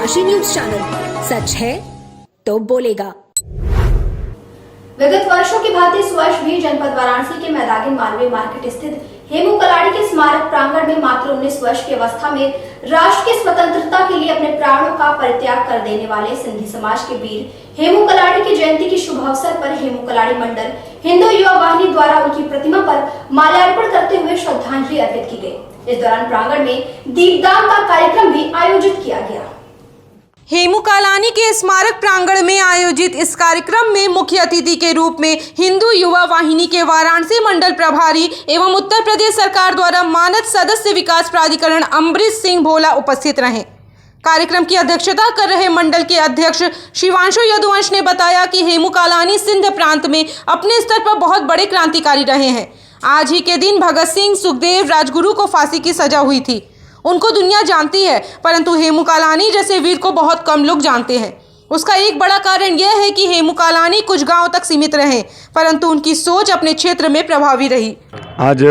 Kashi news channel, सच है तो बोलेगा। विगत वर्षों की भांति इस वर्ष भी जनपद वाराणसी के मैदानी मालवीय मार्केट स्थित हेमू कलाड़ी के स्मारक प्रांगण में मात्र 19 वर्ष की अवस्था में राष्ट्र की स्वतंत्रता के लिए अपने प्राणों का परित्याग कर देने वाले सिंधी समाज के वीर हेमू कलाड़ी की जयंती के शुभ अवसर पर हेमू कलाड़ी मंडल हिंदू युवा वाहिनी द्वारा उनकी प्रतिमा पर माल्यार्पण करते हुए श्रद्धांजलि अर्पित की गई। इस दौरान प्रांगण में दीपदान का कार्यक्रम भी आयोजित किया गया। हेमू कालानी के स्मारक प्रांगण में आयोजित इस कार्यक्रम में मुख्य अतिथि के रूप में हिंदू युवा वाहिनी के वाराणसी मंडल प्रभारी एवं उत्तर प्रदेश सरकार द्वारा मानद सदस्य विकास प्राधिकरण अमृत सिंह भोला उपस्थित रहे। कार्यक्रम की अध्यक्षता कर रहे मंडल के अध्यक्ष शिवांशु यदुवंश ने बताया कि हेमू कालानी सिंध प्रांत में अपने स्तर पर बहुत बड़े क्रांतिकारी रहे हैं। आज ही के दिन भगत सिंह, सुखदेव, राजगुरु को फांसी की सजा हुई थी। उनको दुनिया जानती है, परंतु हेमू कालानी जैसे वीर को बहुत कम लोग जानते हैं। उसका एक बड़ा कारण यह है कि हेमू कालानी कुछ गांव तक सीमित रहे, परंतु उनकी सोच अपने क्षेत्र में प्रभावी रही। आज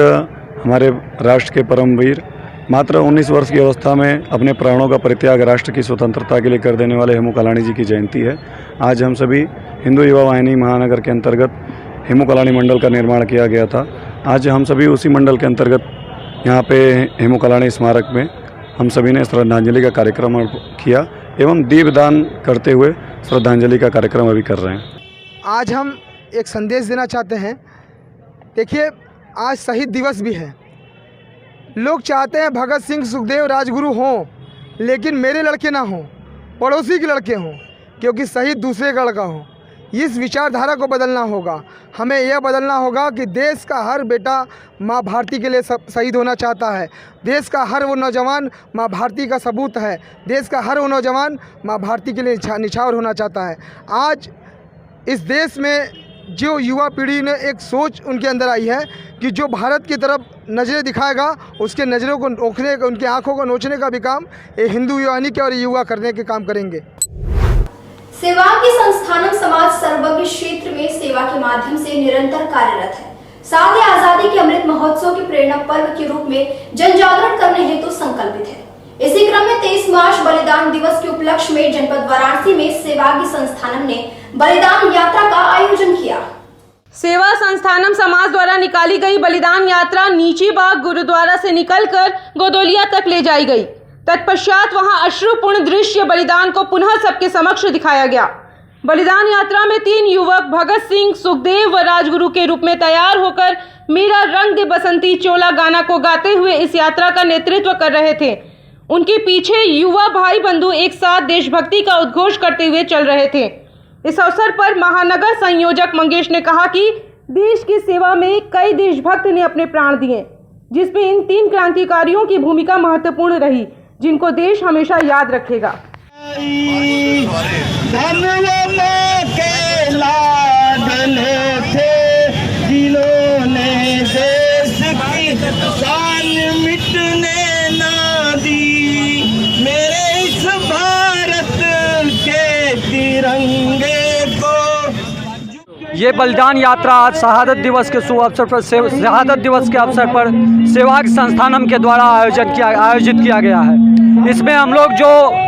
हमारे राष्ट्र के परम वीर मात्र 19 वर्ष की अवस्था में अपने प्राणों का परित्याग राष्ट्र की स्वतंत्रता के लिए कर देने वाले हेमू कालानी जी की जयंती है। आज हम सभी हिंदू युवा वाहिनी महानगर के अंतर्गत हेमू कालानी मंडल का निर्माण किया गया था। आज हम सभी उसी मंडल के अंतर्गत यहाँ पे हेमू कालानी स्मारक में हम सभी ने श्रद्धांजलि का कार्यक्रम किया एवं दीपदान करते हुए श्रद्धांजलि का कार्यक्रम अभी कर रहे हैं। आज हम एक संदेश देना चाहते हैं। देखिए, आज शहीद दिवस भी है। लोग चाहते हैं भगत सिंह, सुखदेव, राजगुरु हों, लेकिन मेरे लड़के ना हों, पड़ोसी के लड़के हों, क्योंकि शहीद दूसरे का लड़का हो। इस विचारधारा को बदलना होगा। हमें यह बदलना होगा कि देश का हर बेटा माँ भारती के लिए शहीद होना चाहता है। देश का हर वो नौजवान माँ भारती का सबूत है। देश का हर वो नौजवान माँ भारती के लिए निछावर होना चाहता है। आज इस देश में जो युवा पीढ़ी ने एक सोच उनके अंदर आई है कि जो भारत की तरफ नज़रें दिखाएगा, उसके नज़रों को नोचने का, उनकी आँखों को नोचने का भी काम ये हिंदू युवानी के और युवा करने के काम करेंगे। सेवा के संस्थानम समाज सर्वज्ञ क्षेत्र में सेवा के माध्यम से निरंतर कार्यरत है। साथ ही आजादी के अमृत महोत्सव के प्रेरणा पर्व के रूप में जन जागरण करने हेतु संकल्पित है। इसी क्रम में 23 मार्च बलिदान दिवस के उपलक्ष्य में जनपद वाराणसी में सेवाग्य संस्थानम ने बलिदान यात्रा का आयोजन किया। सेवा संस्थानम समाज द्वारा निकाली गई बलिदान यात्रा नीची बाग गुरुद्वारा से निकलकर गोदोलिया तक ले जाई गई। तत्पश्चात वहां अश्रुपूर्ण दृश्य बलिदान को पुनः सबके समक्ष दिखाया गया। बलिदान यात्रा में 3 युवक भगत सिंह, सुखदेव व राजगुरु के रूप में तैयार होकर मेरा रंग दे बसंती चोला गाना को गाते हुए इस यात्रा का नेतृत्व कर रहे थे। उनके पीछे युवा भाई बंधु एक साथ देशभक्ति का उद्घोष करते हुए चल रहे थे। इस अवसर पर महानगर संयोजक मंगेश ने कहा कि देश की सेवा में कई देशभक्त ने अपने प्राण दिए, जिसमें इन 3 क्रांतिकारियों की भूमिका महत्वपूर्ण रही, जिनको देश हमेशा याद रखेगा। मिटने ना दी मेरे इस भारत के तिरंगे को। ये बलिदान यात्रा आज शहादत दिवस के शुभ अवसर पर शहादत दिवस के अवसर पर सेवाग्य संस्थानम के द्वारा आयोजित किया गया है। इसमें हम लोग जो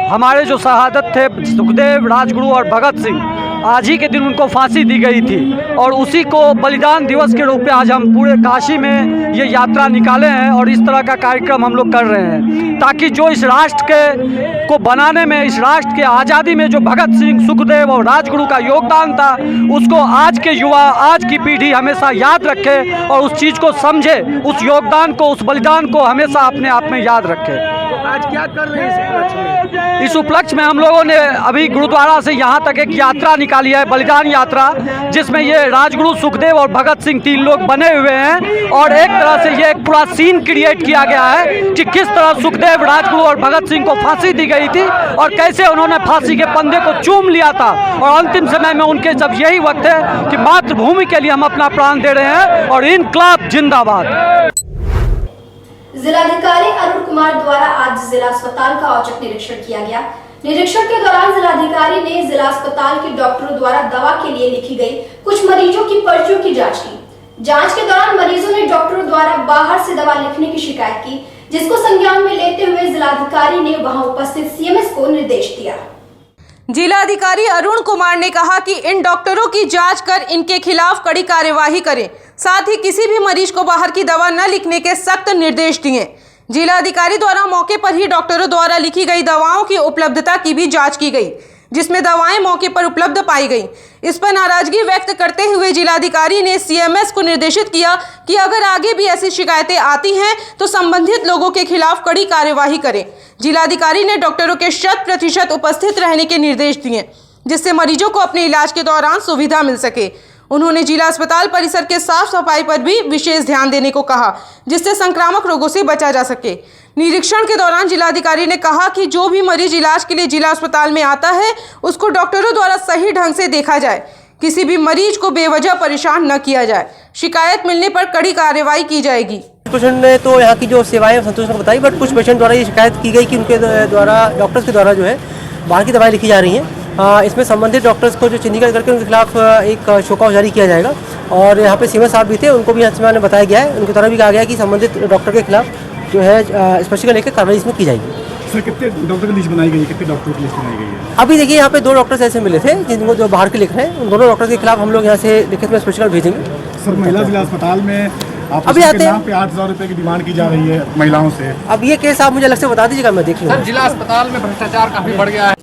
हमारे जो शहादत थे सुखदेव, राजगुरु और भगत सिंह, आज ही के दिन उनको फांसी दी गई थी और उसी को बलिदान दिवस के रूप में आज हम पूरे काशी में ये यात्रा निकाले हैं और इस तरह का कार्यक्रम हम लोग कर रहे हैं, ताकि जो इस राष्ट्र के को बनाने में, इस राष्ट्र के आज़ादी में जो भगत सिंह, सुखदेव और राजगुरु का योगदान था, उसको आज के युवा, आज की पीढ़ी हमेशा याद रखे और उस चीज़ को समझे, उस योगदान को, उस बलिदान को हमेशा अपने आप में याद रखे। तो आज क्या कर रहे हैं इस उपलक्ष्य में? इस उपलक्ष्य में हम लोगों ने अभी गुरुद्वारा से यहाँ तक एक यात्रा निकाली है, बलिदान यात्रा, जिसमें ये राजगुरु, सुखदेव और भगत सिंह 3 लोग बने हुए हैं और एक तरह से ये एक पूरा सीन क्रिएट किया गया है कि किस तरह सुखदेव, राजगुरु और भगत सिंह को फांसी दी गई थी और कैसे उन्होंने फांसी के फंदे को चूम लिया था और अंतिम समय में उनके जब यही वक्त है कि मातृभूमि के लिए हम अपना प्राण दे रहे हैं और इनकलाब जिंदाबाद। जिलाधिकारी अरुण कुमार द्वारा आज जिला अस्पताल का औचक निरीक्षण किया गया। निरीक्षण के दौरान जिलाधिकारी ने जिला अस्पताल के डॉक्टरों द्वारा दवा के लिए लिखी गई कुछ मरीजों की पर्चियों की जांच की। जांच के दौरान मरीजों ने डॉक्टरों द्वारा बाहर से दवा लिखने की शिकायत की, जिसको संज्ञान में लेते हुए जिलाधिकारी ने वहां उपस्थित सीएमएस को निर्देश दिया। जिला अधिकारी अरुण कुमार ने कहा कि इन डॉक्टरों की जांच कर इनके खिलाफ कड़ी कार्यवाही करें, साथ ही किसी भी मरीज को बाहर की दवा न लिखने के सख्त निर्देश दिए। जिला अधिकारी द्वारा मौके पर ही डॉक्टरों द्वारा लिखी गई दवाओं की उपलब्धता की भी जांच की गई, जिसमें दवाएं मौके पर उपलब्ध पाई गई। इस पर नाराजगी व्यक्त करते हुए जिलाधिकारी ने सीएमएस को निर्देशित किया कि अगर आगे भी ऐसी शिकायतें आती हैं तो संबंधित लोगों के खिलाफ कड़ी कार्यवाही करें। जिलाधिकारी ने डॉक्टरों के 100% उपस्थित रहने के निर्देश दिए, जिससे मरीजों को अपने इलाज के दौरान सुविधा मिल सके। उन्होंने जिला अस्पताल परिसर के साफ सफाई पर भी विशेष ध्यान देने को कहा, जिससे संक्रामक रोगों से बचा जा सके। निरीक्षण के दौरान जिलाधिकारी ने कहा कि जो भी मरीज इलाज के लिए जिला अस्पताल में आता है उसको डॉक्टरों द्वारा सही ढंग से देखा जाए, किसी भी मरीज को बेवजह परेशान न किया जाए। शिकायत मिलने पर कड़ी कार्रवाई की जाएगी। पेशेंट ने तो यहाँ की जो सेवाएं संतुष्ट बताई, बट कुछ पेशेंट द्वारा ये शिकायत की गई कि उनके द्वारा डॉक्टर्स के द्वारा जो है बाहर की दवाएं लिखी जा रही हैं। इसमें संबंधित डॉक्टर्स को जो चिन्हीकरण करके उनके खिलाफ एक शोकॉज जारी किया जाएगा। और यहाँ पे सीएमएस साहब भी थे, उनको भी यहाँ से बताया गया है, उनके द्वारा भी कहा गया है कि संबंधित डॉक्टर के खिलाफ जो है स्पष्टीकरण लेकर कार्रवाई इसमें की जाएगी। सर, कितने डॉक्टर की लिस्ट बनाई गई है, कितने डॉक्टरों की लिस्ट बनाई गई है? अभी देखिए यहाँ पे 2 डॉक्टर्स ऐसे मिले थे जिनको जो बाहर के लिख रहे हैं, उन दोनों डॉक्टर्स के खिलाफ हम लोग यहाँ से लिखित में स्पष्टीकरण भेजेंगे। सर, महिला जिला अस्पताल में आप अभी आते नाम पे 8,000 रुपये की डिमांड की जा रही है महिलाओं से। अब ये केस आप मुझे अलग से बता दीजिएगा, मैं देख लूँगा। जिला अस्पताल में भ्रष्टाचार काफी बढ़ गया है।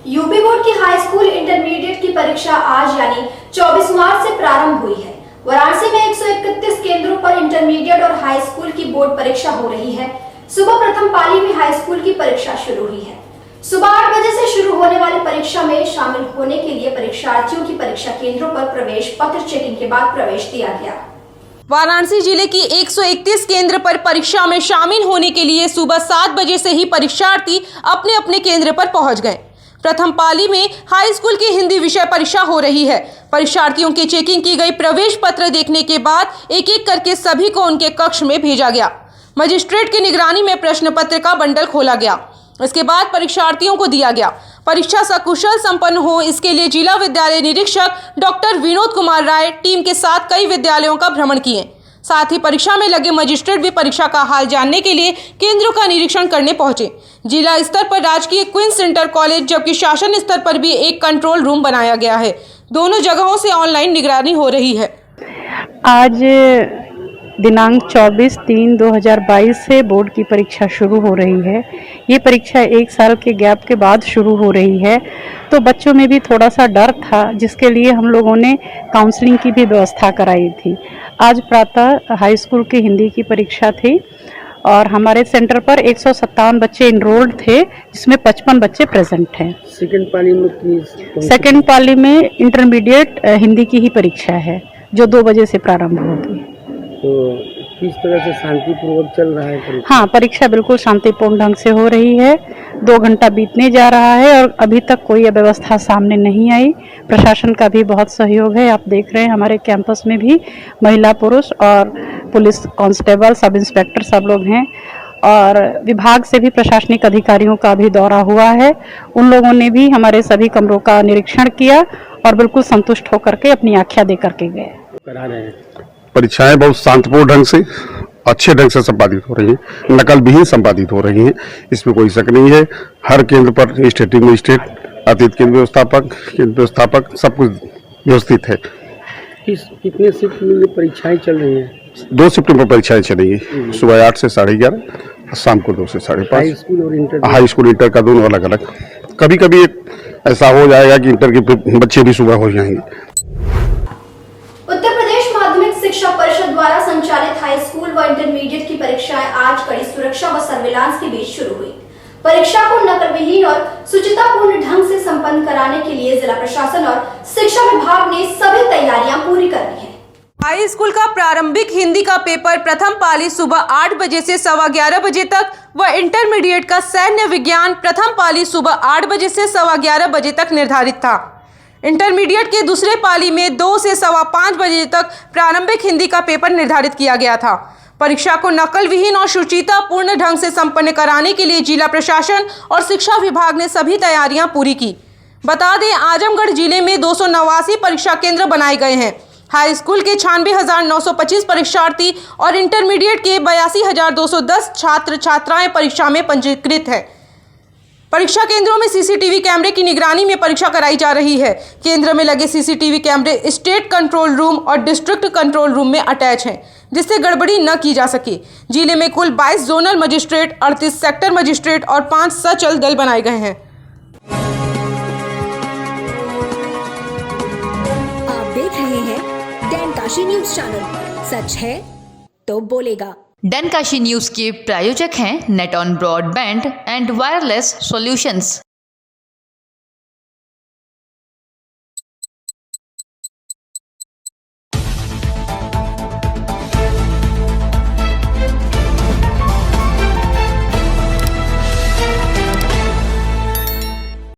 यूपी बोर्ड की हाई स्कूल इंटरमीडिएट की परीक्षा आज यानी 24 मार्च से प्रारंभ हुई है। वाराणसी में 131 केंद्रों पर इंटरमीडिएट और हाई स्कूल की बोर्ड परीक्षा हो रही है। सुबह प्रथम पाली में हाई स्कूल की परीक्षा शुरू हुई है। सुबह 8 बजे से शुरू होने वाली परीक्षा में शामिल होने के लिए परीक्षार्थियों की परीक्षा केंद्रों पर प्रवेश पत्र चेकिंग के बाद प्रवेश दिया गया। वाराणसी जिले की 131 केंद्र पर परीक्षा में शामिल होने के लिए सुबह 7 बजे से ही परीक्षार्थी अपने अपने केंद्र पर पहुंच गए। प्रथम पाली में हाई स्कूल की हिंदी विषय परीक्षा हो रही है। परीक्षार्थियों की चेकिंग की गई, प्रवेश पत्र देखने के बाद एक एक करके सभी को उनके कक्ष में भेजा गया। मजिस्ट्रेट की निगरानी में प्रश्न पत्र का बंडल खोला गया। इसके बाद परीक्षार्थियों को दिया गया। परीक्षा सकुशल संपन्न हो, इसके लिए जिला विद्यालय निरीक्षक डॉक्टर विनोद कुमार राय टीम के साथ कई विद्यालयों का भ्रमण किए। साथ ही परीक्षा में लगे मजिस्ट्रेट भी परीक्षा का हाल जानने के लिए केंद्रों का निरीक्षण करने पहुंचे। जिला स्तर पर राजकीय क्वींस इंटर कॉलेज जबकि शासन स्तर पर भी एक कंट्रोल रूम बनाया गया है। दोनों जगहों से ऑनलाइन निगरानी हो रही है। आज दिनांक 24/3/2022 से बोर्ड की परीक्षा शुरू हो रही है। ये परीक्षा 1 साल के गैप के बाद शुरू हो रही है, तो बच्चों में भी थोड़ा सा डर था, जिसके लिए हम लोगों ने काउंसलिंग की भी व्यवस्था कराई थी। आज प्रातः हाई स्कूल की हिंदी की परीक्षा थी और हमारे सेंटर पर 157 बच्चे इनरोल्ड थे, जिसमें 55 बच्चे प्रेजेंट हैं। सेकेंड पाली में इंटरमीडिएट हिंदी की ही परीक्षा है, जो 2 बजे से प्रारंभ होगी। तो किस तरह से शांतिपूर्वक चल रहा है परीक्षा? हाँ, परीक्षा बिल्कुल शांतिपूर्ण ढंग से हो रही है। 2 घंटा बीतने जा रहा है और अभी तक कोई अव्यवस्था सामने नहीं आई। प्रशासन का भी बहुत सहयोग है। आप देख रहे हैं हमारे कैंपस में भी महिला पुरुष और पुलिस कांस्टेबल, सब इंस्पेक्टर सब लोग हैं और विभाग से भी प्रशासनिक अधिकारियों का भी दौरा हुआ है। उन लोगों ने भी हमारे सभी कमरों का निरीक्षण किया और बिल्कुल संतुष्ट होकर के अपनी आख्या दे करके गए। करा रहे हैं। परीक्षाएं बहुत शांतिपूर्ण ढंग से, अच्छे ढंग से संपादित हो रही हैं, नकल विहीन संपादित हो रही हैं, इसमें कोई शक नहीं है। हर केंद्र पर स्टेटिंग मजिस्ट्रेट, अतिथि केंद्र व्यवस्थापक सब कुछ व्यवस्थित है। कितने शिफ्ट में परीक्षाएं चल रही हैं? 2 शिफ्ट में परीक्षाएं चलेंगी, सुबह 8 से 11:30, शाम को 2 से 5:30। हाई स्कूल और इंटर? हाई स्कूल इंटर का दोनों अलग अलग। कभी कभी ऐसा हो जाएगा कि इंटर के बच्चे भी सुबह हो जाएंगे। उत्तर प्रदेश माध्यमिक शिक्षा परिषद द्वारा संचालित हाई स्कूल व इंटरमीडिएट की परीक्षाएं आज कड़ी सुरक्षा व सर्विलांस के बीच शुरू हुई। परीक्षा को नकल विहीन और शुचितापूर्ण ढंग से संपन्न कराने के लिए जिला प्रशासन और शिक्षा विभाग ने सभी तैयारियां पूरी कर ली हैं। हाई स्कूल का प्रारंभिक हिंदी का पेपर प्रथम पाली सुबह 8 बजे से 11:15 बजे तक व इंटरमीडिएट का सैन्य विज्ञान प्रथम पाली सुबह 8 बजे से 11:15 बजे तक निर्धारित था। इंटरमीडिएट के दूसरे पाली में 2 से 5:15 बजे तक प्रारंभिक हिंदी का पेपर निर्धारित किया गया था। परीक्षा को नकल विहीन और शुचितापूर्ण ढंग से संपन्न कराने के लिए जिला प्रशासन और शिक्षा विभाग ने सभी तैयारियां पूरी की। बता दें, आजमगढ़ जिले में 289 परीक्षा केंद्र बनाए गए हैं। हाई स्कूल के 96,925 परीक्षार्थी और इंटरमीडिएट के 82,210 छात्र छात्राएं परीक्षा में पंजीकृत है। परीक्षा केंद्रों में सीसीटीवी कैमरे की निगरानी में परीक्षा कराई जा रही है। केंद्र में लगे सीसीटीवी कैमरे स्टेट कंट्रोल रूम और डिस्ट्रिक्ट कंट्रोल रूम में अटैच हैं, जिससे गड़बड़ी न की जा सके। जिले में कुल 22 जोनल मजिस्ट्रेट, 38 सेक्टर मजिस्ट्रेट और 5 सचल दल बनाए गए हैं। आप देख रहे हैं डैनकाशी न्यूज चैनल, सच है तो बोलेगा। डैनकाशी न्यूज के प्रायोजक हैं net on broadband and wireless solutions.